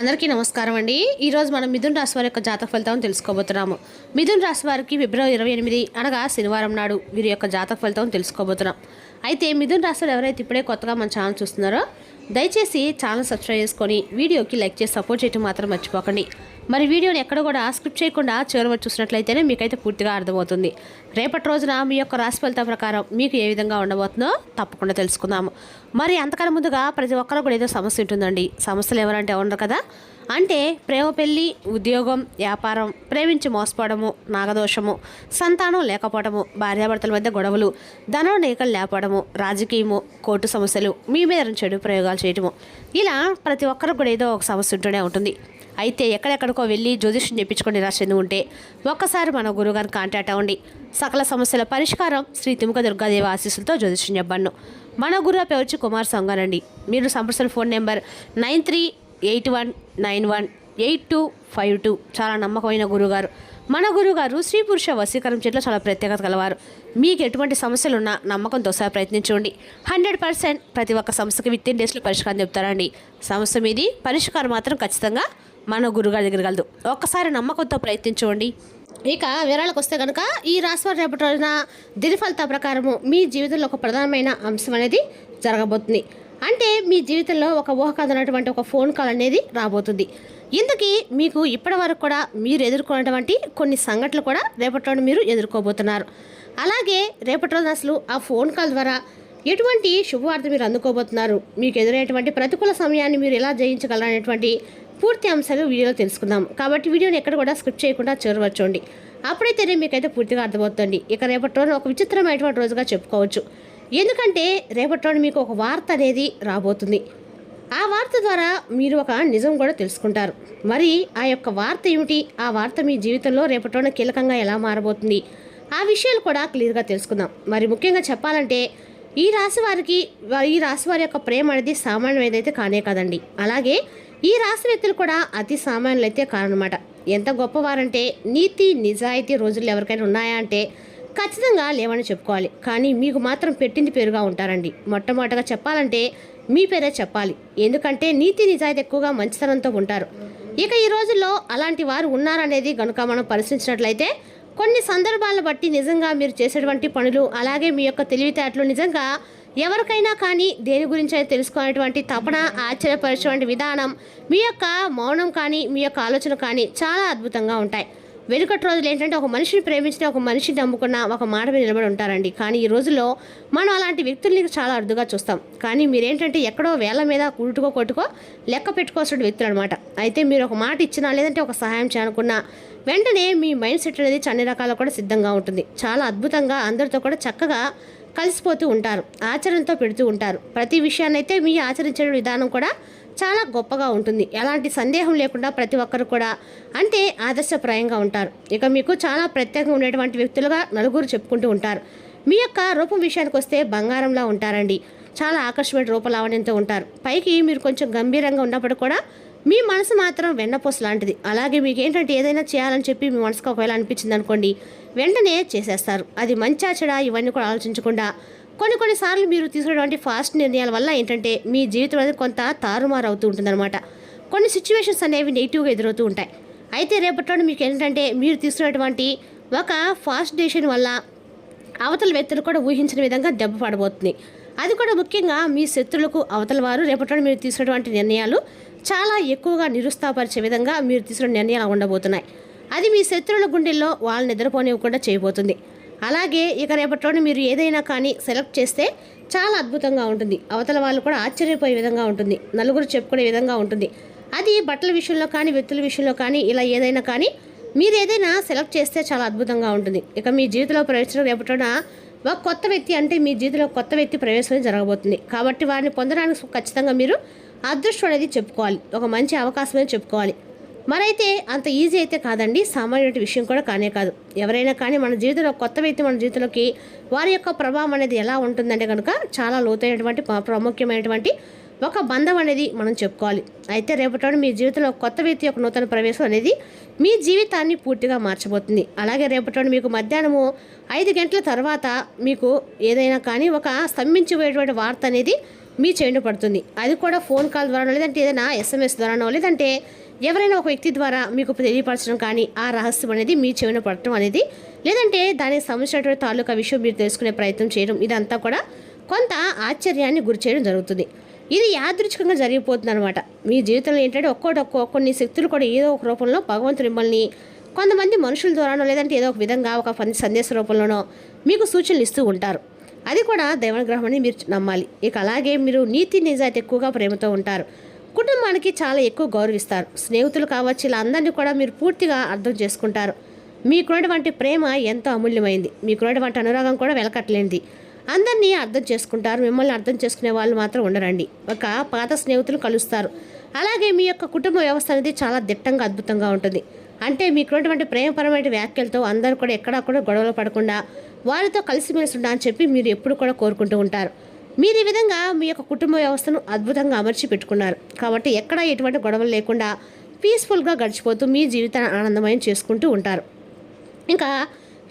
అందరికీ నమస్కారం అండి. ఈరోజు మనం మిథున్ రాశి వారి యొక్క జాతక ఫలితం తెలుసుకోబోతున్నాము. మిథున్ రాశి వారికి ఫిబ్రవరి 28 అనగా శనివారం నాడు వీరి యొక్క జాతక ఫలితం తెలుసుకోబోతున్నాం. అయితే మిథున్ రాశి వారు ఎవరైతే ఇప్పుడే కొత్తగా మన ఛానల్ చూస్తున్నారో దయచేసి ఛానల్ సబ్స్క్రైబ్ చేసుకొని వీడియోకి లైక్ చేసి సపోర్ట్ చేయడం మాత్రం మర్చిపోకండి. మరి వీడియోని ఎక్కడ కూడా స్కిప్ చేయకుండా చివరి వరకు చూసినట్లయితేనే మీకైతే పూర్తిగా అర్థమవుతుంది. రేపటి రోజున మీ యొక్క రాశి ఫలితం ప్రకారం మీకు ఏ విధంగా ఉండబోతుందో తప్పకుండా తెలుసుకుందాము. మరి అంతకన్నా ముందుగా ప్రతి ఒక్కరు కూడా ఏదో సమస్య ఉంటుందండి. సమస్యలు ఎవరంటే ఉండరు కదా. అంటే ప్రేమ, పెళ్ళి, ఉద్యోగం, వ్యాపారం, ప్రేమించి మోసపోవడము, నాగదోషము, సంతానం లేకపోవడము, భార్యాభర్తల మధ్య గొడవలు, ధనం నీకలు లేకపోవడము, రాజకీయము, కోర్టు సమస్యలు, మీ మీద చెడు ప్రయోగాలు చేయటము, ఇలా ప్రతి ఒక్కరికి కూడా ఏదో ఒక సమస్య ఉంటూనే ఉంటుంది. అయితే ఎక్కడెక్కడికో వెళ్ళి జ్యోతిష్యం చెప్పించుకొని నిరాశ చెంది ఉంటే ఒక్కసారి మన గురువుగారిని కాంటాక్ట్ అవ్వండి. సకల సమస్యల పరిష్కారం శ్రీ తిముక దుర్గాదేవి ఆశీస్సులతో జ్యోతిష్యం చెప్పాను. మన గురువు పేరు వచ్చి కుమార్ సంగానండి. మీరు సంప్రదించిన ఫోన్ నెంబర్ 9381918252. చాలా నమ్మకమైన గురుగారు. మన గురుగారు స్త్రీ పురుష వశీకరణ చెట్లు చాలా ప్రత్యేకత కలవారు. మీకు ఎటువంటి సమస్యలున్నా నమ్మకంతో ఒకసారి ప్రయత్నించండి. 100% ప్రతి ఒక్క సమస్యకి విత్ ఇన్ డేస్లో పరిష్కారం చెప్తారండి. సమస్య మీది పరిష్కారం మాత్రం ఖచ్చితంగా మన గురుగారి దగ్గర కలదు. ఒక్కసారి నమ్మకంతో ప్రయత్నించండి. ఇక వివరాలకు వస్తే కనుక ఈ రాశివారి రేపటి రోజున దిన ఫలిత ప్రకారము మీ జీవితంలో ఒక ప్రధానమైన అంశం అనేది జరగబోతుంది. అంటే మీ జీవితంలో ఒక ఊహకందనటువంటి ఒక ఫోన్ కాల్ అనేది రాబోతుంది. ఇందుకీ మీకు ఇప్పటి వరకు కూడా మీరు ఎదుర్కొన్నటువంటి కొన్ని సంఘటనలు కూడా రేపటి రోజున మీరు ఎదుర్కోబోతున్నారు. అలాగే రేపటి రోజున అసలు ఆ ఫోన్ కాల్ ద్వారా ఎటువంటి శుభవార్త మీరు అందుకోబోతున్నారు, మీకు ఎదురైనటువంటి ప్రతికూల సమయాన్ని మీరు ఎలా జయించగలరనేటువంటి పూర్తి అంశాలు వీడియోలో తెలుసుకుందాం. కాబట్టి వీడియోని ఎక్కడ కూడా స్కిప్ చేయకుండా చేరవచ్చండి. అప్పుడైతేనే మీకైతే పూర్తిగా అర్థమవుతుంది. ఇక రేపటి రోజున ఒక విచిత్రమైనటువంటి రోజుగా చెప్పుకోవచ్చు. ఎందుకంటే రేపటి రోజున మీకు ఒక వార్త అనేది రాబోతుంది. ఆ వార్త ద్వారా మీరు ఒక నిజం కూడా తెలుసుకుంటారు. మరి ఆ యొక్క వార్త ఏమిటి, ఆ వార్త మీ జీవితంలో రేపటి రోజున కీలకంగా ఎలా మారబోతుంది, ఆ విషయాలు కూడా క్లియర్గా తెలుసుకుందాం. మరి ముఖ్యంగా చెప్పాలంటే ఈ రాశి వారి యొక్క ప్రేమ అనేది సామాన్యమైనదైతే కానే కాదండి. అలాగే ఈ రాశి వ్యక్తులు కూడా అతి సామాన్యులైతే కారనమాట. ఎంత గొప్పవారంటే నీతి నిజాయితీ రోజులు ఎవరికైనా ఉన్నాయా అంటే ఖచ్చితంగా లేవని చెప్పుకోవాలి. కానీ మీకు మాత్రం పెట్టింది పేరుగా ఉంటారండి. మొట్టమొదటిగా చెప్పాలంటే మీ పేరే చెప్పాలి. ఎందుకంటే నీతి నిజాయితీ ఎక్కువగా మంచితనంతో ఉంటారు. ఇక ఈ రోజుల్లో అలాంటి వారు ఉన్నారనేది కనుక మనం పరిశీలించినట్లయితే కొన్ని సందర్భాలను బట్టి నిజంగా మీరు చేసేటువంటి పనులు, అలాగే మీ యొక్క తెలివితేటలు నిజంగా ఎవరికైనా కానీ దేని గురించి అయితే తెలుసుకునేటువంటి తపన, ఆశ్చర్యపరిచేటువంటి విధానం, మీ యొక్క మౌనం కానీ మీ యొక్క ఆలోచన కానీ చాలా అద్భుతంగా ఉంటాయి. వెనుకటి రోజులు ఏంటంటే ఒక మనిషిని ప్రేమించిన, ఒక మనిషిని నమ్ముకున్న, ఒక మాట మీద నిలబడి ఉంటారండి. కానీ ఈ రోజుల్లో మనం అలాంటి వ్యక్తుల్ని చాలా అరుదుగా చూస్తాం. కానీ మీరేంటంటే ఎక్కడో వేల మీద కొట్టుకో లెక్క పెట్టుకోవాల్సిన వ్యక్తులు అనమాట. అయితే మీరు ఒక మాట ఇచ్చినా, లేదంటే ఒక సహాయం చేయాలనుకున్నా వెంటనే మీ మైండ్ సెట్ అనేది అన్ని రకాల కూడా సిద్ధంగా ఉంటుంది. చాలా అద్భుతంగా అందరితో కూడా చక్కగా కలిసిపోతూ ఉంటారు. ఆచరణతో పెడుతూ ఉంటారు. ప్రతి విషయాన్ని అయితే మీ ఆచరించే విధానం కూడా చాలా గొప్పగా ఉంటుంది. ఎలాంటి సందేహం లేకుండా ప్రతి ఒక్కరు కూడా అంటే ఆదర్శప్రాయంగా ఉంటారు. ఇక మీకు చాలా ప్రత్యేకంగా ఉండేటువంటి వ్యక్తులుగా నలుగురు చెప్పుకుంటూ ఉంటారు. మీ యొక్క రూపం విషయానికి వస్తే బంగారంలా ఉంటారండి. చాలా ఆకర్షమైన రూపలావణ్యంతో ఉంటారు. పైకి మీరు కొంచెం గంభీరంగా ఉన్నప్పుడు కూడా మీ మనసు మాత్రం వెన్నపూస లాంటిది. అలాగే మీకు ఏంటంటే ఏదైనా చేయాలని చెప్పి మీ మనసుకు ఒకవేళ అనిపించింది అనుకోండి, వెంటనే చేసేస్తారు. అది మంచా చెడా ఇవన్నీ కూడా ఆలోచించకుండా కొన్నిసార్లు మీరు తీసుకునేటువంటి ఫాస్ట్ నిర్ణయాల వల్ల ఏంటంటే మీ జీవితం అనేది కొంత తారుమారు అవుతూ ఉంటుందన్నమాట. కొన్ని సిచ్యువేషన్స్ అనేవి నెగిటివ్గా ఎదురవుతూ ఉంటాయి. అయితే రేపట్లో మీకు ఏంటంటే మీరు తీసుకునేటువంటి ఒక ఫాస్ట్ డెసిషన్ వల్ల అవతల వ్యక్తులు కూడా ఊహించిన విధంగా దెబ్బ పడబోతుంది. అది కూడా ముఖ్యంగా మీ శత్రులకు అవతల వారు రేపట్లో మీరు తీసుకునేటువంటి నిర్ణయాలు చాలా ఎక్కువగా నిరుత్సాహపరిచే విధంగా మీరు తీసుకునే నిర్ణయాలు ఉండబోతున్నాయి. అది మీ శత్రువుల గుండెల్లో వాళ్ళని నిద్రపోనివ్వకుండా చేయబోతుంది. అలాగే ఇక రేపటిలోనే మీరు ఏదైనా కానీ సెలెక్ట్ చేస్తే చాలా అద్భుతంగా ఉంటుంది. అవతల వాళ్ళు కూడా ఆశ్చర్యపోయే విధంగా ఉంటుంది. నలుగురు చెప్పుకునే విధంగా ఉంటుంది. అది బట్టల విషయంలో కానీ, వ్యక్తుల విషయంలో కానీ, ఇలా ఏదైనా కానీ మీరు ఏదైనా సెలెక్ట్ చేస్తే చాలా అద్భుతంగా ఉంటుంది. ఇక మీ జీవితంలో ప్రవేశించిన రేపటిన ఒక కొత్త వ్యక్తి అంటే మీ జీవితంలో కొత్త వ్యక్తి ప్రవేశం జరగబోతుంది. కాబట్టి వారిని పొందడానికి ఖచ్చితంగా మీరు అదృష్టం అనేది చెప్పుకోవాలి. ఒక మంచి అవకాశం అనేది చెప్పుకోవాలి. మరైతే అంత ఈజీ అయితే కాదండి. సామాన్యమైన విషయం కూడా కానే కాదు. ఎవరైనా కానీ మన జీవితంలో కొత్త వ్యక్తి మన జీవితంలోకి వారి యొక్క ప్రభావం అనేది ఎలా ఉంటుందంటే కనుక చాలా లోతైనటువంటి ప్రాముఖ్యమైనటువంటి ఒక బంధం అనేది మనం చెప్పుకోవాలి. అయితే రేపటి మీ జీవితంలో కొత్త వ్యక్తి యొక్క నూతన ప్రవేశం అనేది మీ జీవితాన్ని పూర్తిగా మార్చబోతుంది. అలాగే రేపటి మీకు మధ్యాహ్నము 5 గంటల తర్వాత మీకు ఏదైనా కానీ ఒక స్తంభించిపోయేటువంటి వార్త అనేది మీ చెవిన పడుతుంది. అది కూడా ఫోన్ కాల్ ద్వారానో, లేదంటే ఏదైనా SMS ద్వారానో, లేదంటే ఎవరైనా ఒక వ్యక్తి ద్వారా మీకు తెలియపరచడం కానీ, ఆ రహస్యం అనేది మీ చెవిన పడటం అనేది, లేదంటే దానికి సంబంధించినటువంటి తాలూకా విషయం మీరు తెలుసుకునే ప్రయత్నం చేయడం, ఇదంతా కూడా కొంత ఆశ్చర్యాన్ని గురి చేయడం జరుగుతుంది. ఇది యాదృచ్ఛికంగా జరిగిపోతుంది అనమాట. మీ జీవితంలో ఏంటంటే కొన్ని శక్తులు కూడా ఏదో ఒక రూపంలో భగవంతుడు మిమ్మల్ని కొంతమంది మనుషుల ద్వారానో, లేదంటే ఏదో ఒక విధంగా ఒక సందేశ రూపంలోనో మీకు సూచనలు ఇస్తూ ఉంటారు. అది కూడా దైవానుగ్రహం అని మీరు నమ్మాలి. ఇక అలాగే మీరు నీతి నిజాయితీ ఎక్కువగా ప్రేమతో ఉంటారు. కుటుంబానికి చాలా ఎక్కువ గౌరవిస్తారు. స్నేహితులు కావచ్చు, ఇలా అందరినీ కూడా మీరు పూర్తిగా అర్థం చేసుకుంటారు. మీకున్నటువంటి ప్రేమ ఎంతో అమూల్యమైంది. మీకున్నటువంటి అనురాగం కూడా వెలకట్టలేనిది. అందరినీ అర్థం చేసుకుంటారు. మిమ్మల్ని అర్థం చేసుకునే వాళ్ళు మాత్రం ఉండరండి. ఒక పాత స్నేహితులు కలుస్తారు. అలాగే మీ యొక్క కుటుంబ వ్యవస్థ అనేది చాలా దిట్టంగా అద్భుతంగా ఉంటుంది. అంటే మీకున్నటువంటి ప్రేమపరమైన వ్యాఖ్యలతో అందరూ కూడా ఎక్కడా కూడా గొడవలు పడకుండా వారితో కలిసిమెలిసి ఉండా అని చెప్పి మీరు ఎప్పుడు కూడా కోరుకుంటూ ఉంటారు. మీరు ఈ విధంగా మీ యొక్క కుటుంబ వ్యవస్థను అద్భుతంగా అమర్చి పెట్టుకున్నారు. కాబట్టి ఎక్కడా ఎటువంటి గొడవలు లేకుండా పీస్ఫుల్గా గడిచిపోతూ మీ జీవితాన్ని ఆనందమయం చేసుకుంటూ ఉంటారు. ఇంకా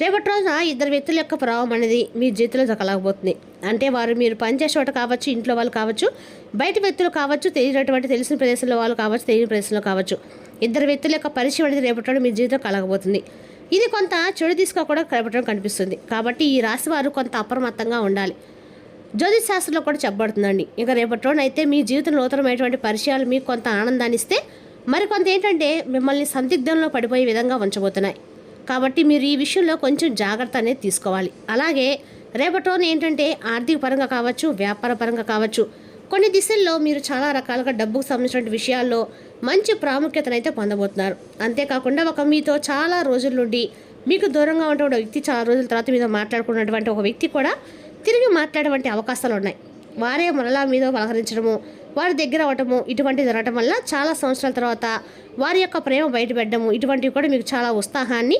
రేపటి రోజున ఇద్దరు వ్యక్తుల యొక్క ప్రభావం అనేది మీ జీవితంలో కలగబోతుంది. అంటే వారు మీరు పనిచేసే చోట కావచ్చు, ఇంట్లో వాళ్ళు కావచ్చు, బయట వ్యక్తులు కావచ్చు, తెలిసిన ప్రదేశంలో వాళ్ళు కావచ్చు, తెలియని ప్రదేశంలో కావచ్చు, ఇద్దరు వ్యక్తుల యొక్క పరిచయం అనేది రేపటి రోజు మీ జీవితం కలగబోతుంది. ఇది కొంత చెడు తీసుగా కూడా రేపటి కనిపిస్తుంది. కాబట్టి ఈ రాశి వారు కొంత అప్రమత్తంగా ఉండాలి. జ్యోతిష్ శాస్త్రంలో కూడా చెప్పబడుతుందండి. ఇక రేపటి రోజున అయితే మీ జీవితంలో నూతనమైనటువంటి పరిచయాలు మీకు కొంత ఆనందాన్ని ఇస్తే, మరికొంత ఏంటంటే మిమ్మల్ని సందిగ్ధంలో పడిపోయే విధంగా ఉంచబోతున్నాయి. కాబట్టి మీరు ఈ విషయంలో కొంచెం జాగ్రత్త అనేది తీసుకోవాలి. అలాగే రేపటి రోజున ఏంటంటే ఆర్థిక పరంగా కావచ్చు, వ్యాపార పరంగా కావచ్చు, కొన్ని దిశల్లో మీరు చాలా రకాలుగా డబ్బుకు సంబంధించిన విషయాల్లో మంచి ప్రాముఖ్యతనైతే పొందబోతున్నారు. అంతేకాకుండా ఒక మీతో చాలా రోజుల నుండి మీకు దూరంగా ఉన్నటువంటి వ్యక్తి చాలా రోజుల తర్వాత మీతో మాట్లాడుకున్నటువంటి ఒక వ్యక్తి కూడా తిరిగి మాట్లాడేటువంటి అవకాశాలు ఉన్నాయి. వారే మరలా మీతో పలకరించడము, వారి దగ్గర అవ్వటము, ఇటువంటివి జరగటం వల్ల చాలా సంవత్సరాల తర్వాత వారి యొక్క ప్రేమ బయటపెట్టడము, ఇటువంటివి కూడా మీకు చాలా ఉత్సాహాన్ని,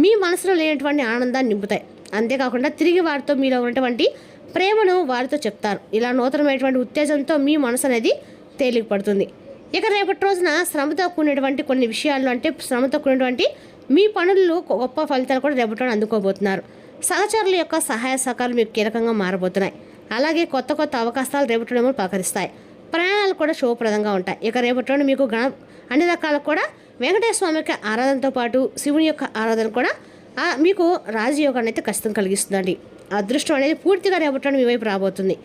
మీ మనసులో లేనటువంటి ఆనందాన్ని నింపుతాయి. అంతేకాకుండా తిరిగి వారితో మీలో ఉన్నటువంటి ప్రేమను వారితో చెప్తారు. ఇలా నూతనమైనటువంటి ఉత్తేజంతో మీ మనసు అనేది తేలిక పడుతుంది. ఇక రేపటి రోజున శ్రమతో కూడినటువంటి కొన్ని విషయాల్లో, అంటే శ్రమతో కూడినటువంటి మీ పనుల్లో గొప్ప ఫలితాలు కూడా రేపటి రోజున అందుకోబోతున్నారు. సహచరుల యొక్క సహాయ సహకారాలు మీకు కీలకంగా మారబోతున్నాయి. అలాగే కొత్త కొత్త అవకాశాలు రేపటి రోజున పలకరిస్తాయి. ప్రయాణాలు కూడా శుభప్రదంగా ఉంటాయి. ఇక రేపటి రోజున మీకు అన్ని రకాలకు కూడా వెంకటేశ్వర స్వామి యొక్క ఆరాధనతో పాటు శివుని యొక్క ఆరాధన కూడా మీకు రాజయోగాన్ని అయితే ఖచ్చితంగా కలిగిస్తుందండి. అదృష్టం అనేది పూర్తిగా రేపటి రోజున మీ వైపు రాబోతుంది.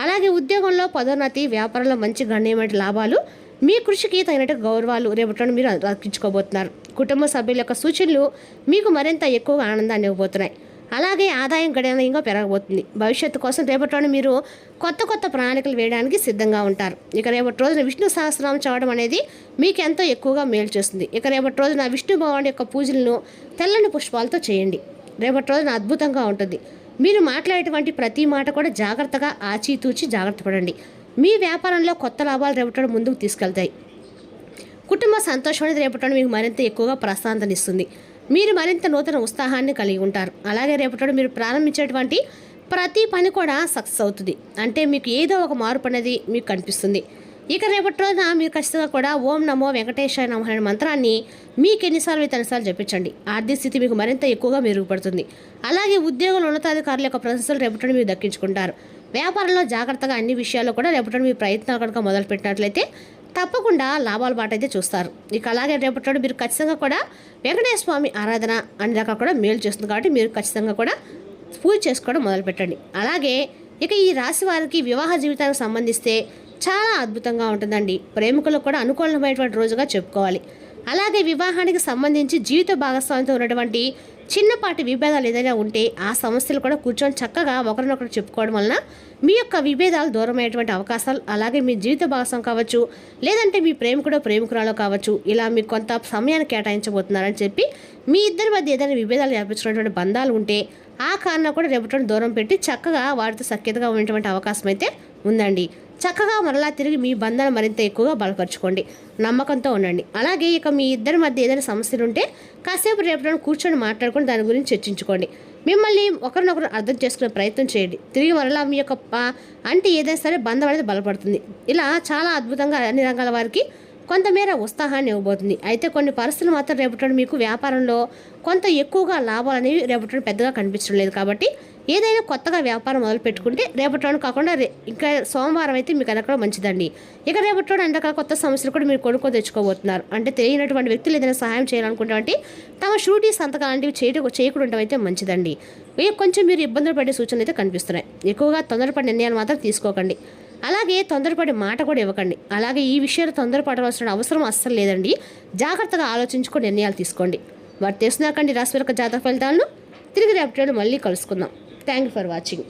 అలాగే ఉద్యోగంలో పదోన్నతి, వ్యాపారంలో మంచి గణనీయమైన లాభాలు, మీ కృషికి తగినట్టు గౌరవాలు రేపటి రోజున మీరు దక్కించుకోబోతున్నారు. కుటుంబ సభ్యుల యొక్క సూచనలు మీకు మరింత ఎక్కువగా ఆనందాన్ని ఇవ్వబోతున్నాయి. అలాగే ఆదాయం గణనీయంగా పెరగబోతుంది. భవిష్యత్తు కోసం రేపటి రోజున మీరు కొత్త కొత్త ప్రణాళికలు వేయడానికి సిద్ధంగా ఉంటారు. ఇక రేపటి రోజున విష్ణు సహస్రనామం చదవడం అనేది మీకు ఎంతో ఎక్కువగా మేలు చేస్తుంది. ఇక రేపటి రోజున విష్ణు భగవానుడి యొక్క పూజలను తెల్లని పుష్పాలతో చేయండి. రేపటి రోజున అద్భుతంగా ఉంటుంది. మీరు మాట్లాడేటువంటి ప్రతి మాట కూడా జాగ్రత్తగా ఆచితూచి జాగ్రత్త పడండి. మీ వ్యాపారంలో కొత్త లాభాలు రేపటి రోజున ముందుకు తీసుకెళ్తాయి. కుటుంబ సంతోషం అనేది రేపటి రోజున మీకు మరింత ఎక్కువగా ప్రశాంతనిస్తుంది. మీరు మరింత నూతన ఉత్సాహాన్ని కలిగి ఉంటారు. అలాగే రేపటి మీరు ప్రారంభించేటువంటి ప్రతి పని కూడా సక్సెస్ అవుతుంది. అంటే మీకు ఏదో ఒక మార్పు అనేది మీకు కనిపిస్తుంది. ఇక రేపటి రోజున మీరు ఖచ్చితంగా కూడా ఓం నమో వెంకటేశాయ నమః అనే మంత్రాన్ని మీకు ఎన్నిసార్లు ఎన్నిసార్లు జపించండి. ఆర్థిక స్థితి మీకు మరింత ఎక్కువగా మెరుగుపడుతుంది. అలాగే ఉద్యోగుల ఉన్నతాధికారుల యొక్క ప్రశంసలు రేపటి మీరు దక్కించుకుంటారు. వ్యాపారంలో జాగ్రత్తగా అన్ని విషయాల్లో కూడా రేపటి మీ ప్రయత్నాలు కనుక మొదలుపెట్టినట్లయితే తప్పకుండా లాభాల బాట అయితే చూస్తారు. ఇక అలాగే రేపటి మీరు ఖచ్చితంగా కూడా వెంకటేశ్వర స్వామి ఆరాధన అన్ని రకాలు కూడా మేలు చేస్తుంది. కాబట్టి మీరు ఖచ్చితంగా కూడా పూజ చేసుకోవడం మొదలుపెట్టండి. అలాగే ఇక ఈ రాశి వారికి వివాహ జీవితానికి సంబంధిస్తే చాలా అద్భుతంగా ఉంటుందండి. ప్రేమికులకు కూడా అనుకూలమైనటువంటి రోజుగా చెప్పుకోవాలి. అలాగే వివాహానికి సంబంధించి జీవిత భాగస్వామితో ఉన్నటువంటి చిన్నపాటి విభేదాలు ఏదైనా ఉంటే ఆ సమస్యలు కూడా కూర్చొని చక్కగా ఒకరినొకరు చెప్పుకోవడం వలన మీ యొక్క విభేదాలు దూరమైనటువంటి అవకాశాలు, అలాగే మీ జీవిత భాగస్వామి కావచ్చు, లేదంటే మీ ప్రేమికురాలో కావచ్చు, ఇలా మీకు కొంత సమయాన్ని కేటాయించబోతున్నారని చెప్పి మీ ఇద్దరి మధ్య ఏదైనా విభేదాలు ఏర్పించినటువంటి బంధాలు ఉంటే ఆ కారణం కూడా రేపటి దూరం పెట్టి చక్కగా వారితో సఖ్యతగా ఉండేటువంటి అవకాశం అయితే ఉందండి. చక్కగా మరలా తిరిగి మీ బంధాలు మరింత ఎక్కువగా బలపరచుకోండి. నమ్మకంతో ఉండండి. అలాగే ఇక మీ ఇద్దరి మధ్య ఏదైనా సమస్యలు ఉంటే కాసేపు రేపటి కూర్చొని మాట్లాడుకొని దాని గురించి చర్చించుకోండి. మిమ్మల్ని ఒకరినొకరు అర్థం చేసుకునే ప్రయత్నం చేయండి. తిరిగి మరలా మీ యొక్క అంటే ఏదైనా సరే బంధం అనేది బలపడుతుంది. ఇలా చాలా అద్భుతంగా అన్ని రంగాల వారికి కొంతమేర ఉత్సాహాన్ని ఇవ్వబోతుంది. అయితే కొన్ని పరిస్థితులు మాత్రం రేపటి మీకు వ్యాపారంలో కొంత ఎక్కువగా లాభాలు అనేవి రేపటి పెద్దగా కనిపించడం లేదు. కాబట్టి ఏదైనా కొత్తగా వ్యాపారం మొదలు పెట్టుకుంటే రేపటి రోజు కాకుండా ఇంకా సోమవారం అయితే మీకు అనక్కడ మంచిదండి. ఇక రేపటి రోజు అన్ని రకాల కొత్త సమస్యలు కూడా మీరు కొనుక్కొని తెచ్చుకోబోతున్నారు. అంటే తెలియనటువంటి వ్యక్తులు ఏదైనా సహాయం చేయాలనుకుంటే తమ షూరిటీ సంతకాలు లాంటివి చేయకుండా అయితే మంచిదండి. కొంచెం మీరు ఇబ్బందులు పడే సూచనలు అయితే కనిపిస్తున్నాయి. ఎక్కువగా తొందరపడి నిర్ణయాలు మాత్రం తీసుకోకండి. అలాగే తొందరపడి మాట కూడా ఇవ్వకండి. అలాగే ఈ విషయాలు తొందరపడవలసిన అవసరం అస్సలు లేదండి. జాగ్రత్తగా ఆలోచించుకొని నిర్ణయాలు తీసుకోండి. వారు తెలుసుకున్నాకండి రాశి యొక్క జాతక ఫలితాలను. తిరిగి రేపటి మళ్ళీ కలుసుకుందాం. Thank you for watching.